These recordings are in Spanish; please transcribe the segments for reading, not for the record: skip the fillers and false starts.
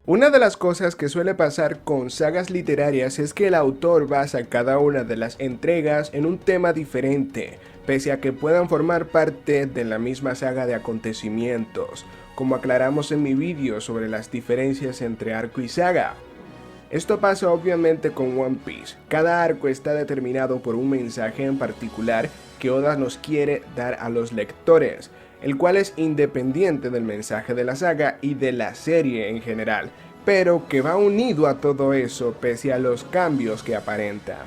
Una de las cosas que suele pasar con sagas literarias es que el autor basa cada una de las entregas en un tema diferente, pese a que puedan formar parte de la misma saga de acontecimientos, como aclaramos en mi vídeo sobre las diferencias entre arco y saga. Esto pasa obviamente con One Piece. Cada arco está determinado por un mensaje en particular que Oda nos quiere dar a los lectores, el cual es independiente del mensaje de la saga y de la serie en general, pero que va unido a todo eso pese a los cambios que aparenta.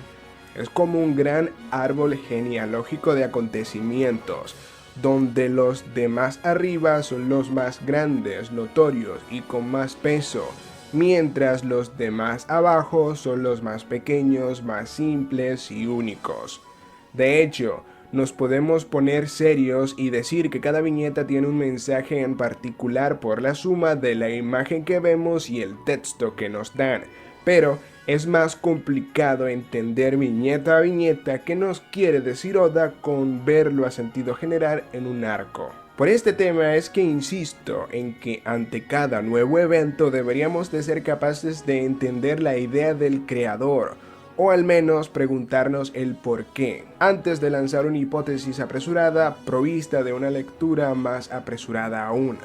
Es como un gran árbol genealógico de acontecimientos, donde los de más arriba son los más grandes, notorios y con más peso, mientras los de más abajo son los más pequeños, más simples y únicos. De hecho, nos podemos poner serios y decir que cada viñeta tiene un mensaje en particular por la suma de la imagen que vemos y el texto que nos dan, pero es más complicado entender viñeta a viñeta qué nos quiere decir Oda con verlo a sentido general en un arco. Por este tema es que insisto en que ante cada nuevo evento deberíamos de ser capaces de entender la idea del creador, o al menos preguntarnos el por qué, antes de lanzar una hipótesis apresurada provista de una lectura más apresurada aún.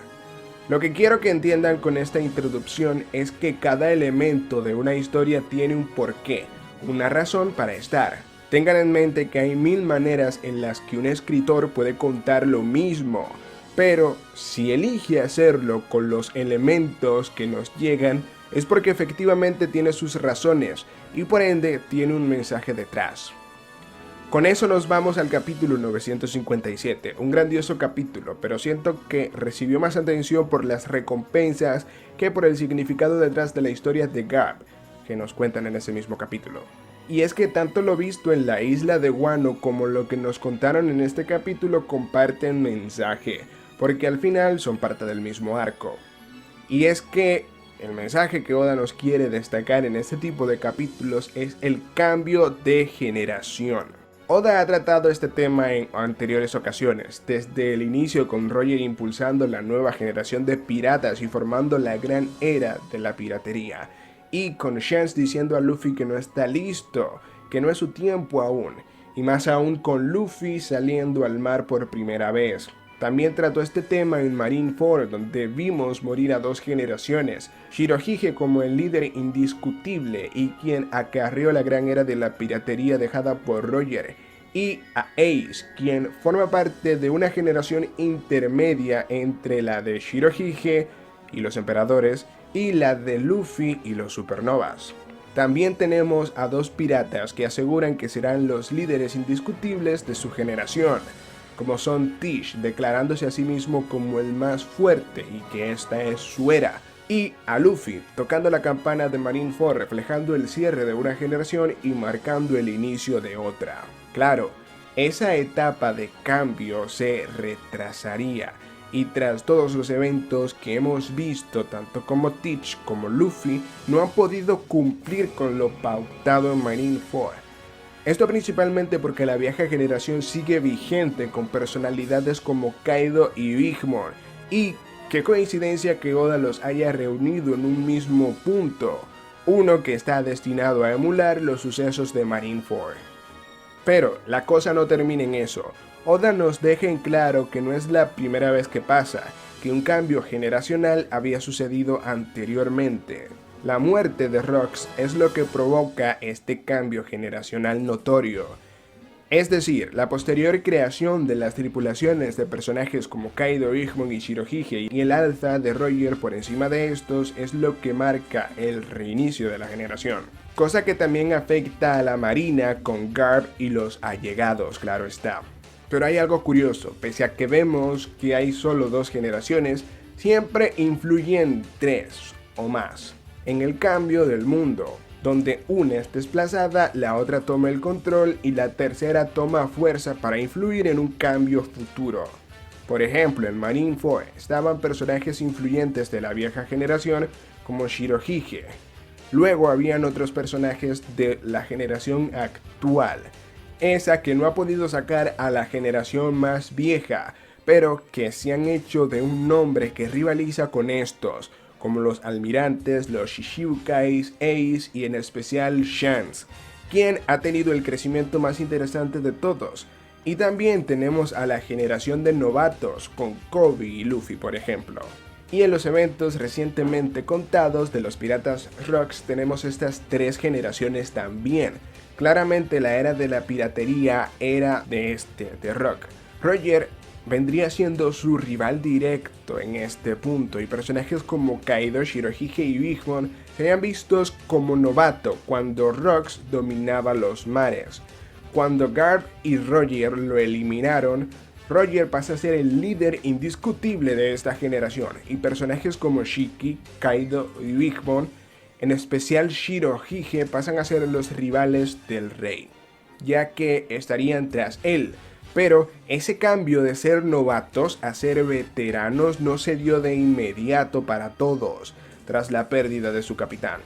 Lo que quiero que entiendan con esta introducción es que cada elemento de una historia tiene un porqué, una razón para estar. Tengan en mente que hay mil maneras en las que un escritor puede contar lo mismo, pero si elige hacerlo con los elementos que nos llegan, es porque efectivamente tiene sus razones y por ende tiene un mensaje detrás. Con eso nos vamos al capítulo 957, un grandioso capítulo, pero siento que recibió más atención por las recompensas que por el significado detrás de la historia de Garp, que nos cuentan en ese mismo capítulo. Y es que tanto lo visto en la isla de Wano como lo que nos contaron en este capítulo comparten mensaje, porque al final son parte del mismo arco. Y es que el mensaje que Oda nos quiere destacar en este tipo de capítulos es el cambio de generación. Oda ha tratado este tema en anteriores ocasiones, desde el inicio con Roger impulsando la nueva generación de piratas y formando la gran era de la piratería, y con Shanks diciendo a Luffy que no está listo, que no es su tiempo aún, y más aún con Luffy saliendo al mar por primera vez. También trató este tema en Marineford, donde vimos morir a dos generaciones, Shirohige como el líder indiscutible y quien acarreó la gran era de la piratería dejada por Roger, y a Ace, quien forma parte de una generación intermedia entre la de Shirohige y los emperadores y la de Luffy y los supernovas. También tenemos a dos piratas que aseguran que serán los líderes indiscutibles de su generación, como son Tish declarándose a sí mismo como el más fuerte y que esta es su era, y a Luffy tocando la campana de Marineford reflejando el cierre de una generación y marcando el inicio de otra. Claro, esa etapa de cambio se retrasaría, y tras todos los eventos que hemos visto, tanto como Teach como Luffy no han podido cumplir con lo pautado en Marineford. Esto principalmente porque la vieja generación sigue vigente con personalidades como Kaido y Big Mom, y qué coincidencia que Oda los haya reunido en un mismo punto, uno que está destinado a emular los sucesos de Marineford. Pero la cosa no termina en eso. Oda nos deja en claro que no es la primera vez que pasa, que un cambio generacional había sucedido anteriormente. La muerte de Rox es lo que provoca este cambio generacional notorio. Es decir, la posterior creación de las tripulaciones de personajes como Kaido, Big Mom y Shirohige y el alza de Roger por encima de estos es lo que marca el reinicio de la generación. Cosa que también afecta a la marina con Garp y los allegados, claro está. Pero hay algo curioso, pese a que vemos que hay solo dos generaciones, siempre influyen tres o más en el cambio del mundo, donde una es desplazada, la otra toma el control y la tercera toma fuerza para influir en un cambio futuro. Por ejemplo, en Marineford estaban personajes influyentes de la vieja generación como Shirohige. Luego habían otros personajes de la generación actual, esa que no ha podido sacar a la generación más vieja, pero que se han hecho de un nombre que rivaliza con estos, como los almirantes, los Shichibukais, Ace y en especial Shanks, quien ha tenido el crecimiento más interesante de todos. Y también tenemos a la generación de novatos con Kobe y Luffy, por ejemplo. Y en los eventos recientemente contados de los Piratas Rocks tenemos estas tres generaciones también. Claramente la era de la piratería era de Rock. Roger vendría siendo su rival directo en este punto y personajes como Kaido, Shirohige y Big Mom serían vistos como novato cuando Rocks dominaba los mares. Cuando Garp y Roger lo eliminaron, Roger pasa a ser el líder indiscutible de esta generación y personajes como Shiki, Kaido y Big Mom, en especial Shirohige, pasan a ser los rivales del rey, ya que estarían tras él. Pero ese cambio de ser novatos a ser veteranos no se dio de inmediato para todos, tras la pérdida de su capitán.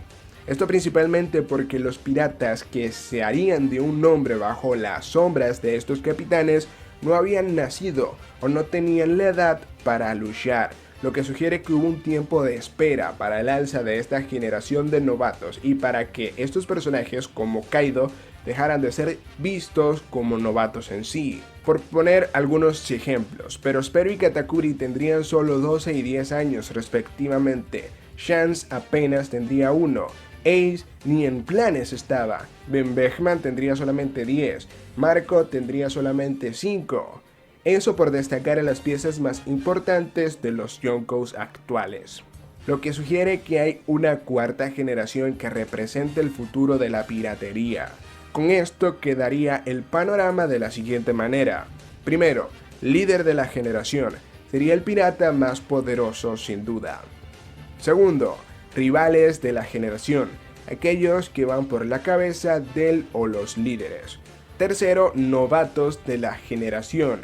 Esto principalmente porque los piratas que se harían de un nombre bajo las sombras de estos capitanes no habían nacido o no tenían la edad para luchar, lo que sugiere que hubo un tiempo de espera para el alza de esta generación de novatos y para que estos personajes como Kaido dejaran de ser vistos como novatos en sí. Por poner algunos ejemplos, pero Spearo y Katakuri tendrían solo 12 y 10 años respectivamente, Shanks apenas tendría 1, Ace ni en planes estaba, Ben Beckman tendría solamente 10, Marco tendría solamente 5. Eso por destacar a las piezas más importantes de los Yonkous actuales. Lo que sugiere que hay una cuarta generación que representa el futuro de la piratería. Con esto quedaría el panorama de la siguiente manera. Primero, líder de la generación, sería el pirata más poderoso sin duda. Segundo, rivales de la generación, aquellos que van por la cabeza del o los líderes. Tercero, novatos de la generación,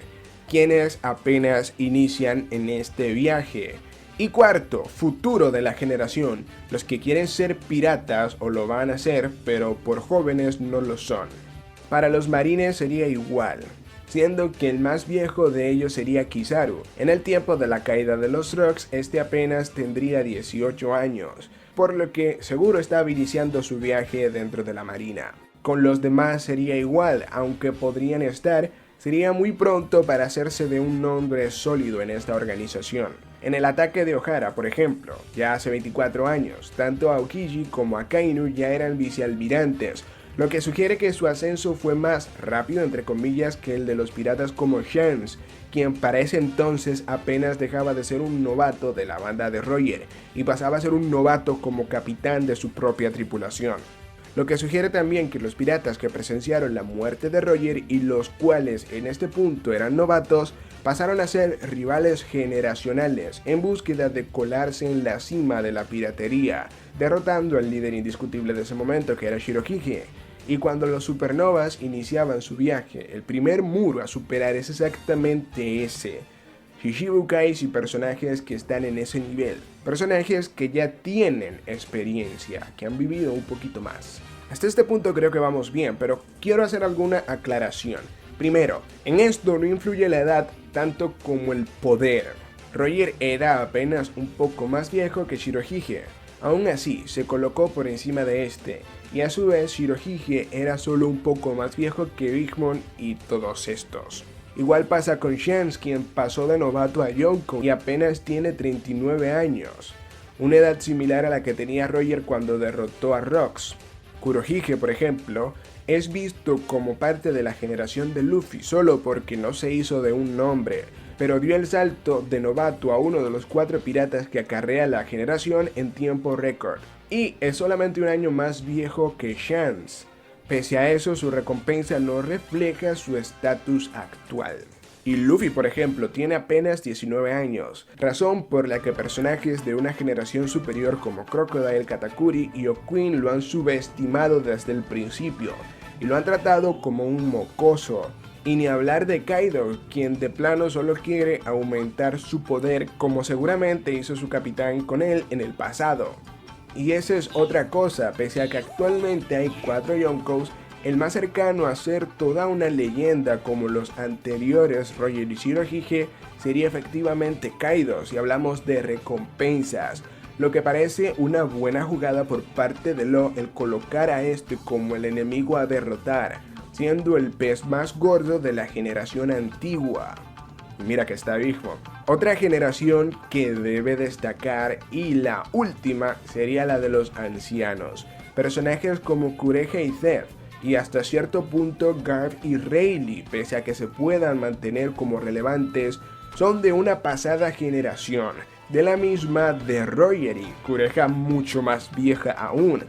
quienes apenas inician en este viaje. Y cuarto, futuro de la generación, los que quieren ser piratas o lo van a ser, pero por jóvenes no lo son. Para los marines sería igual, siendo que el más viejo de ellos sería Kizaru. En el tiempo de la caída de los Rocks, este apenas tendría 18 años, por lo que seguro estaba iniciando su viaje dentro de la marina. Con los demás sería igual, aunque podrían estar, sería muy pronto para hacerse de un nombre sólido en esta organización. En el ataque de Ohara, por ejemplo, ya hace 24 años, tanto Aokiji como Akainu ya eran vicealmirantes, lo que sugiere que su ascenso fue más rápido entre comillas que el de los piratas como Shanks, quien para ese entonces apenas dejaba de ser un novato de la banda de Roger y pasaba a ser un novato como capitán de su propia tripulación. Lo que sugiere también que los piratas que presenciaron la muerte de Roger y los cuales en este punto eran novatos, pasaron a ser rivales generacionales en búsqueda de colarse en la cima de la piratería, derrotando al líder indiscutible de ese momento que era Shirohige. Y cuando los supernovas iniciaban su viaje, el primer muro a superar es exactamente ese. Shichibukais y personajes que están en ese nivel, personajes que ya tienen experiencia, que han vivido un poquito más. Hasta este punto creo que vamos bien, pero quiero hacer alguna aclaración. Primero, en esto no influye la edad tanto como el poder. Roger era apenas un poco más viejo que Shirohige, aún así se colocó por encima de este, y a su vez Shirohige era solo un poco más viejo que Big Mom y todos estos. Igual pasa con Shanks, quien pasó de novato a Yonko y apenas tiene 39 años, una edad similar a la que tenía Roger cuando derrotó a Rocks. Kurohige, por ejemplo, es visto como parte de la generación de Luffy solo porque no se hizo de un nombre, pero dio el salto de novato a uno de los 4 piratas que acarrea la generación en tiempo récord, y es solamente un año más viejo que Shanks. Pese a eso, su recompensa no refleja su estatus actual. Y Luffy, por ejemplo, tiene apenas 19 años, razón por la que personajes de una generación superior como Crocodile, Katakuri y O'Queen lo han subestimado desde el principio, y lo han tratado como un mocoso. Y ni hablar de Kaido, quien de plano solo quiere aumentar su poder como seguramente hizo su capitán con él en el pasado. Y esa es otra cosa, pese a que actualmente hay 4 Yonkous, el más cercano a ser toda una leyenda como los anteriores Roger y Shirohige sería efectivamente Kaido si hablamos de recompensas. lo que parece una buena jugada por parte de Law el colocar a este como el enemigo a derrotar, siendo el pez más gordo de la generación antigua. Mira que está viejo. Otra generación que debe destacar, y la última, sería la de los ancianos. Personajes como Kureha y Zeph, y hasta cierto punto Garth y Rayleigh, pese a que se puedan mantener como relevantes, son de una pasada generación, de la misma de Rogery, Kureha mucho más vieja aún,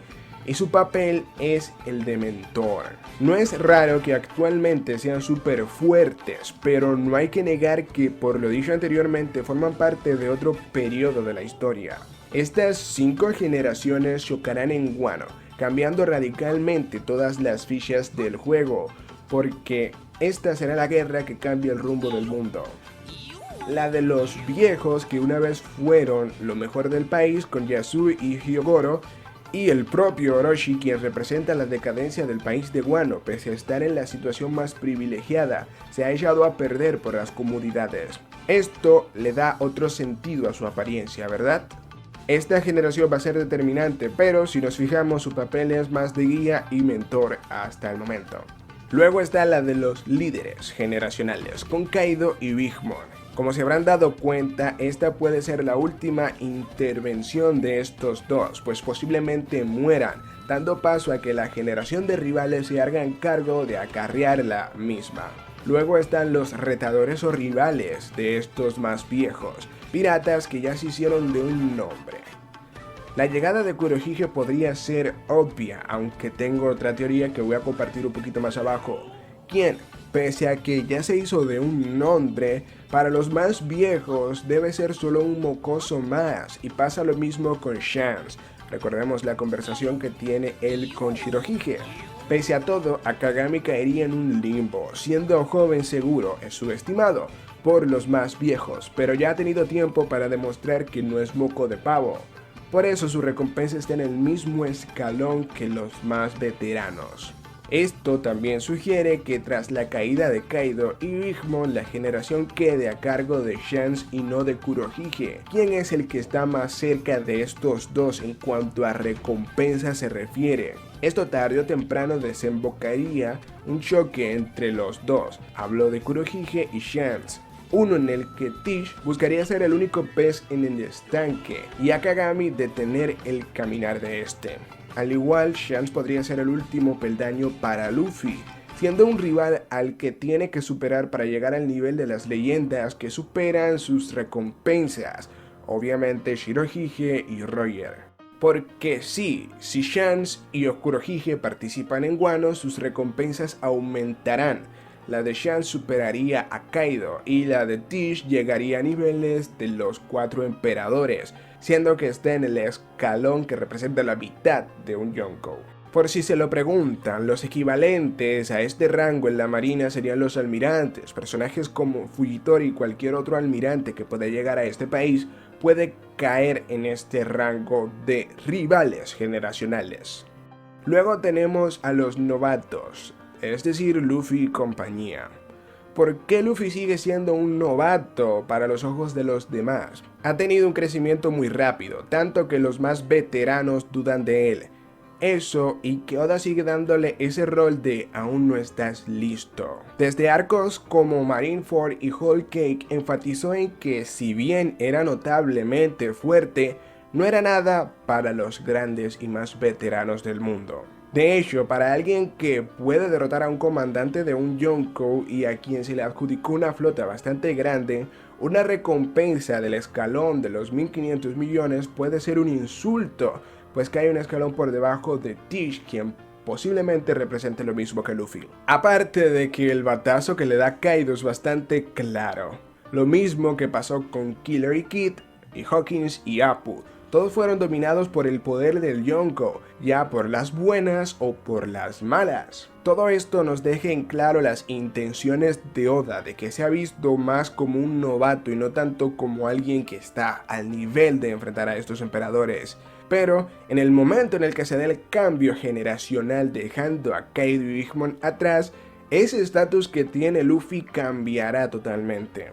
y su papel es el de mentor. No es raro que actualmente sean súper fuertes, pero no hay que negar que, por lo dicho anteriormente, forman parte de otro periodo de la historia. Estas 5 generaciones chocarán en Wano, cambiando radicalmente todas las fichas del juego, porque esta será la guerra que cambia el rumbo del mundo. La de los viejos, que una vez fueron lo mejor del país con Yasui y Hyogoro, y el propio Orochi, quien representa la decadencia del país de Wano, pese a estar en la situación más privilegiada, se ha echado a perder por las comodidades. Esto le da otro sentido a su apariencia, ¿verdad? Esta generación va a ser determinante, pero si nos fijamos, su papel es más de guía y mentor hasta el momento. Luego está la de los líderes generacionales, con Kaido y Big Mom. Como se habrán dado cuenta, esta puede ser la última intervención de estos dos, pues posiblemente mueran, dando paso a que la generación de rivales se hagan cargo de acarrear la misma. Luego están los retadores o rivales de estos más viejos, piratas que ya se hicieron de un nombre. La llegada de Kurohige podría ser obvia, aunque tengo otra teoría que voy a compartir un poquito más abajo. ¿Quién? Pese a que ya se hizo de un nombre, para los más viejos debe ser solo un mocoso más, y pasa lo mismo con Shanks. Recordemos la conversación que tiene él con Shirohige. Pese a todo, Akagami caería en un limbo, siendo joven seguro es subestimado por los más viejos, pero ya ha tenido tiempo para demostrar que no es moco de pavo. Por eso su recompensa está en el mismo escalón que los más veteranos. Esto también sugiere que tras la caída de Kaido y Big Mom, la generación quede a cargo de Shanks y no de Kurohige, quien es el que está más cerca de estos dos en cuanto a recompensa se refiere. Esto tarde o temprano desembocaría un choque entre los dos, hablo de Kurohige y Shanks. Uno en el que Tish buscaría ser el único pez en el estanque y Akagami detener el caminar de este. Al igual, Shanks podría ser el último peldaño para Luffy, siendo un rival al que tiene que superar para llegar al nivel de las leyendas que superan sus recompensas, obviamente Shirohige y Roger. Porque sí, si Shanks y Kurohige participan en Wano, sus recompensas aumentarán. La de Shanks superaría a Kaido y la de Tish llegaría a niveles de los 4 emperadores, siendo que está en el escalón que representa la mitad de un Yonkou. Por si se lo preguntan, los equivalentes a este rango en la marina serían los almirantes. Personajes como Fujitori y cualquier otro almirante que pueda llegar a este país puede caer en este rango de rivales generacionales. Luego tenemos a los novatos, es decir, Luffy y compañía. ¿Por qué Luffy sigue siendo un novato para los ojos de los demás? Ha tenido un crecimiento muy rápido, tanto que los más veteranos dudan de él. Eso, y que Oda sigue dándole ese rol de aún no estás listo. Desde arcos como Marineford y Whole Cake enfatizó en que si bien era notablemente fuerte, no era nada para los grandes y más veteranos del mundo. De hecho, para alguien que puede derrotar a un comandante de un Yonkou y a quien se le adjudicó una flota bastante grande, una recompensa del escalón de los 1500 millones puede ser un insulto, pues cae un escalón por debajo de Tish, quien posiblemente represente lo mismo que Luffy. Aparte de que el batazo que le da Kaido es bastante claro, lo mismo que pasó con Killer y Kid, y Hawkins y Apu. Todos fueron dominados por el poder del Yonkou, ya por las buenas o por las malas. Todo esto nos deja en claro las intenciones de Oda, de que se ha visto más como un novato y no tanto como alguien que está al nivel de enfrentar a estos emperadores. Pero en el momento en el que se dé el cambio generacional dejando a Kaido y Big Mom atrás, ese estatus que tiene Luffy cambiará totalmente.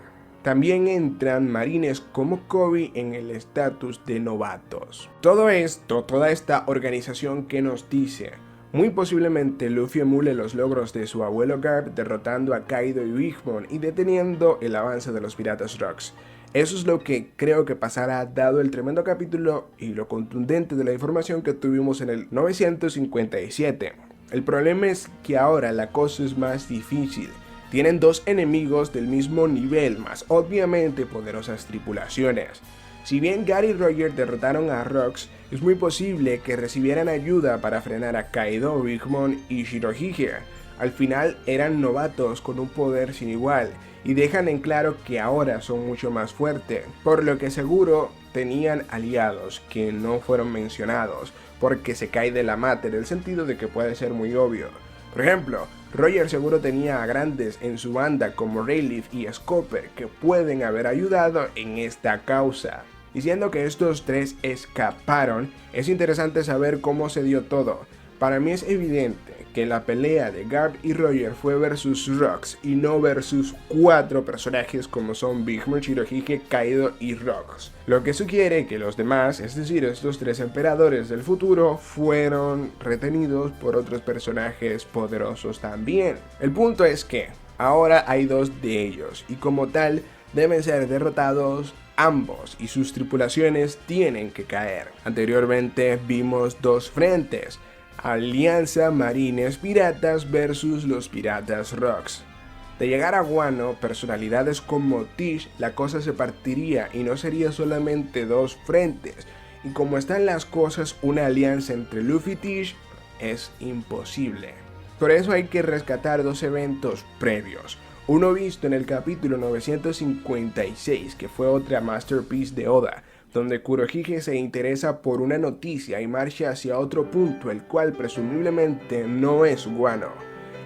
También entran marines como Kobe en el estatus de novatos. Todo esto, toda esta organización que nos dice, muy posiblemente Luffy emule los logros de su abuelo Garp derrotando a Kaido y Big Mom y deteniendo el avance de los Piratas Rocks. Eso es lo que creo que pasará dado el tremendo capítulo y lo contundente de la información que tuvimos en el 957. El problema es que ahora la cosa es más difícil. Tienen dos enemigos del mismo nivel, más obviamente poderosas tripulaciones. Si bien Garp y Roger derrotaron a Rocks, es muy posible que recibieran ayuda para frenar a Kaido, Big Mom y Shirohige. Al final eran novatos con un poder sin igual, y dejan en claro que ahora son mucho más fuertes, por lo que seguro tenían aliados que no fueron mencionados, porque se cae de la mata en el sentido de que puede ser muy obvio. Por ejemplo, Roger seguro tenía a grandes en su banda como Rayleigh y Scopper que pueden haber ayudado en esta causa. Diciendo que estos tres escaparon, es interesante saber cómo se dio todo. Para mí es evidente que la pelea de Garp y Roger fue versus Rocks y no versus cuatro personajes como son Big Mom, Shirohige, Kaido y Rocks. Lo que sugiere que los demás, es decir, estos tres emperadores del futuro, fueron retenidos por otros personajes poderosos también. El punto es que ahora hay dos de ellos y como tal deben ser derrotados ambos y sus tripulaciones tienen que caer. Anteriormente vimos dos frentes. Alianza Marines Piratas versus los Piratas Rocks. De llegar a Wano, personalidades como Tish, la cosa se partiría y no sería solamente dos frentes. Y como están las cosas, una alianza entre Luffy y Tish es imposible. Por eso hay que rescatar dos eventos previos. Uno visto en el capítulo 956, que fue otra masterpiece de Oda, donde Kurohige se interesa por una noticia y marcha hacia otro punto, el cual presumiblemente no es Wano.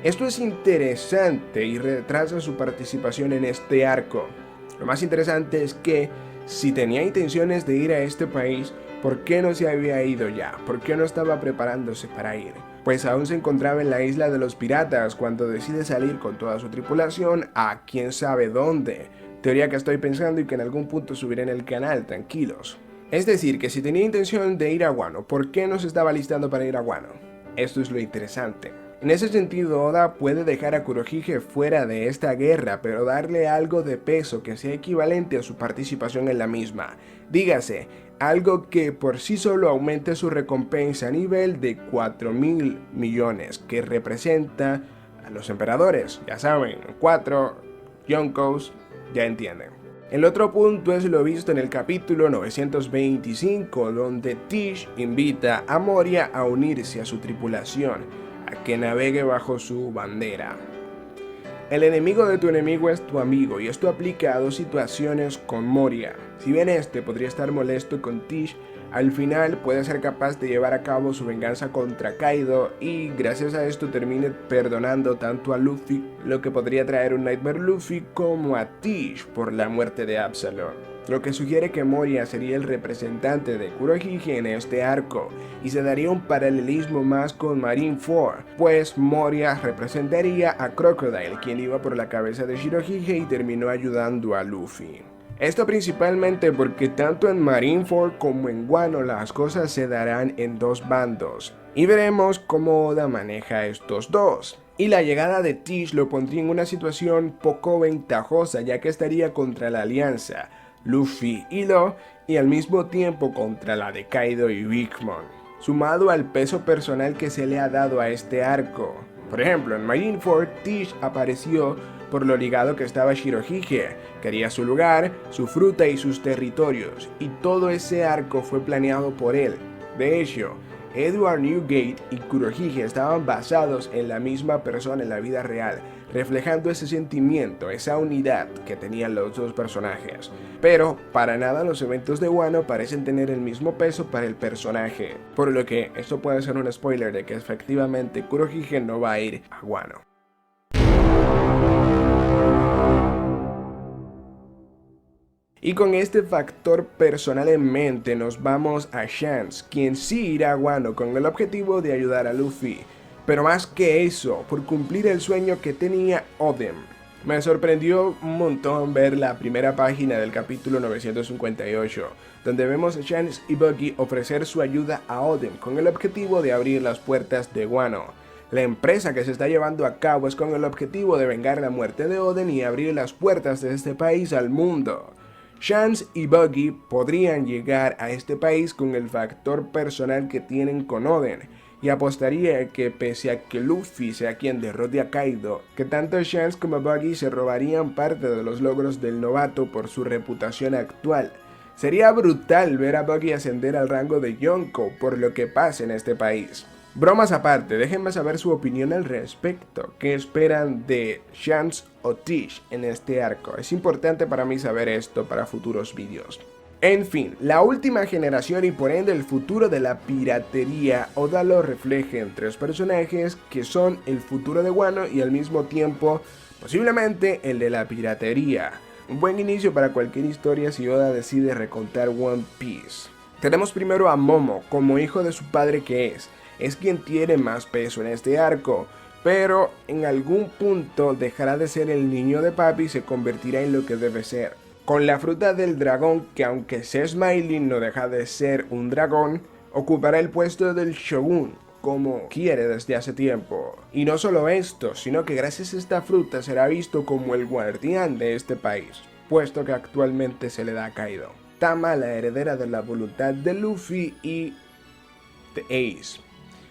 Esto es interesante y retrasa su participación en este arco. Lo más interesante es que, si tenía intenciones de ir a este país, ¿por qué no se había ido ya? ¿Por qué no estaba preparándose para ir? Pues aún se encontraba en la isla de los piratas cuando decide salir con toda su tripulación a quién sabe dónde. Teoría que estoy pensando y que en algún punto subiré en el canal, tranquilos. Es decir, que si tenía intención de ir a Wano, ¿por qué no se estaba listando para ir a Wano? Esto es lo interesante. En ese sentido, Oda puede dejar a Kurohige fuera de esta guerra, pero darle algo de peso que sea equivalente a su participación en la misma. Dígase, algo que por sí solo aumente su recompensa a nivel de 4.000 millones, que representa a los emperadores. Ya saben, 4 Yonkous, ya entienden. El otro punto es lo visto en el capítulo 925, donde Tish invita a Moria a unirse a su tripulación, a que navegue bajo su bandera. El enemigo de tu enemigo es tu amigo, y esto aplica a dos situaciones con Moria. Si bien este podría estar molesto con Tish, al final puede ser capaz de llevar a cabo su venganza contra Kaido y gracias a esto termine perdonando tanto a Luffy, lo que podría traer un Nightmare Luffy, como a Tish por la muerte de Absalom. Lo que sugiere que Moria sería el representante de Kurohige en este arco, y se daría un paralelismo más con Marineford, pues Moria representaría a Crocodile, quien iba por la cabeza de Shirohige y terminó ayudando a Luffy. Esto principalmente porque tanto en Marineford como en Wano las cosas se darán en dos bandos, y veremos cómo Oda maneja estos dos. Y la llegada de Tish lo pondría en una situación poco ventajosa, ya que estaría contra la alianza Luffy y Law, y al mismo tiempo contra la de Kaido y Big Mom, sumado al peso personal que se le ha dado a este arco. Por ejemplo, en Marineford, Tish apareció por lo ligado que estaba Shirohige, quería su lugar, su fruta y sus territorios, y todo ese arco fue planeado por él. De hecho, Edward Newgate y Kurohige estaban basados en la misma persona en la vida real, reflejando ese sentimiento, esa unidad que tenían los dos personajes. Pero para nada los eventos de Wano parecen tener el mismo peso para el personaje, por lo que esto puede ser un spoiler de que efectivamente Kurohige no va a ir a Wano. Y con este factor personal en mente nos vamos a Shanks, quien sí irá a Wano con el objetivo de ayudar a Luffy. Pero más que eso, por cumplir el sueño que tenía Oden. Me sorprendió un montón ver la primera página del capítulo 958, donde vemos a Shanks y Buggy ofrecer su ayuda a Oden con el objetivo de abrir las puertas de Wano. La empresa que se está llevando a cabo es con el objetivo de vengar la muerte de Oden y abrir las puertas de este país al mundo. Shanks y Buggy podrían llegar a este país con el factor personal que tienen con Oden, y apostaría que pese a que Luffy sea quien derrote a Kaido, que tanto Shanks como Buggy se robarían parte de los logros del novato por su reputación actual. Sería brutal ver a Buggy ascender al rango de Yonko por lo que pasa en este país. Bromas aparte, déjenme saber su opinión al respecto. ¿Qué esperan de Shanks o Tish en este arco? Es importante para mí saber esto para futuros vídeos. En fin, la última generación y por ende el futuro de la piratería, Oda lo refleja en tres personajes que son el futuro de Wano y al mismo tiempo posiblemente el de la piratería. Un buen inicio para cualquier historia si Oda decide recontar One Piece. Tenemos primero a Momo como hijo de su padre que es quien tiene más peso en este arco, pero en algún punto dejará de ser el niño de papi y se convertirá en lo que debe ser. Con la fruta del dragón, que aunque sea Smiley no deja de ser un dragón, ocupará el puesto del Shogun, como quiere desde hace tiempo. Y no solo esto, sino que gracias a esta fruta será visto como el guardián de este país, puesto que actualmente se le da a Kaido. Tama, la heredera de la voluntad de Luffy y de Ace,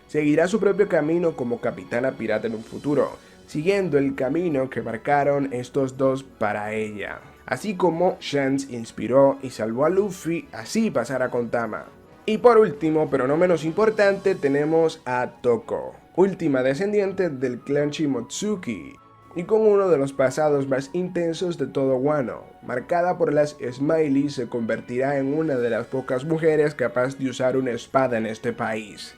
seguirá su propio camino como capitana pirata en un futuro, siguiendo el camino que marcaron estos dos para ella. Así como Shanks inspiró y salvó a Luffy, así pasará con Tama. Y por último, pero no menos importante, tenemos a Toko, última descendiente del clan Shimotsuki, y con uno de los pasados más intensos de todo Wano. Marcada por las Smiley, se convertirá en una de las pocas mujeres capaz de usar una espada en este país.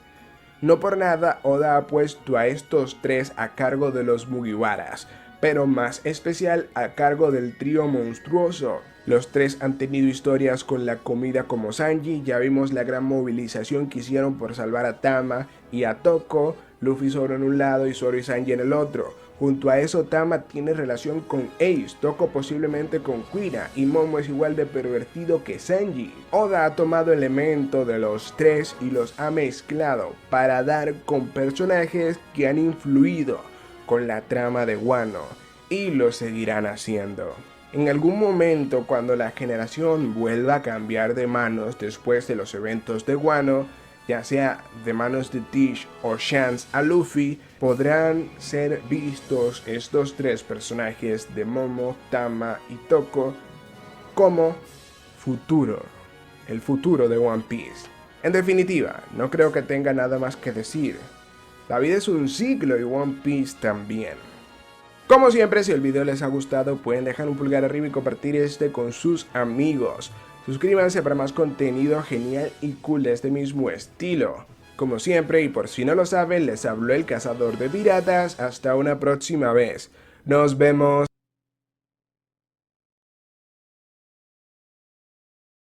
No por nada, Oda ha puesto a estos tres a cargo de los Mugiwaras, pero más especial a cargo del trío monstruoso. Los tres han tenido historias con la comida como Sanji, ya vimos la gran movilización que hicieron por salvar a Tama y a Toko, Luffy Zoro en un lado y Zoro y Sanji en el otro. Junto a eso Tama tiene relación con Ace, Toko posiblemente con Kuina y Momo es igual de pervertido que Sanji. Oda ha tomado elementos de los tres y los ha mezclado para dar con personajes que han influido con la trama de Wano y lo seguirán haciendo. En algún momento cuando la generación vuelva a cambiar de manos después de los eventos de Wano, ya sea de manos de Tish o Shanks a Luffy, podrán ser vistos estos tres personajes de Momo, Tama y Toko como futuro, el futuro de One Piece. En definitiva, no creo que tenga nada más que decir. La vida es un ciclo y One Piece también. Como siempre, si el video les ha gustado, pueden dejar un pulgar arriba y compartir este con sus amigos. Suscríbanse para más contenido genial y cool de este mismo estilo. Como siempre, y por si no lo saben, les habló el cazador de piratas. Hasta una próxima vez. Nos vemos.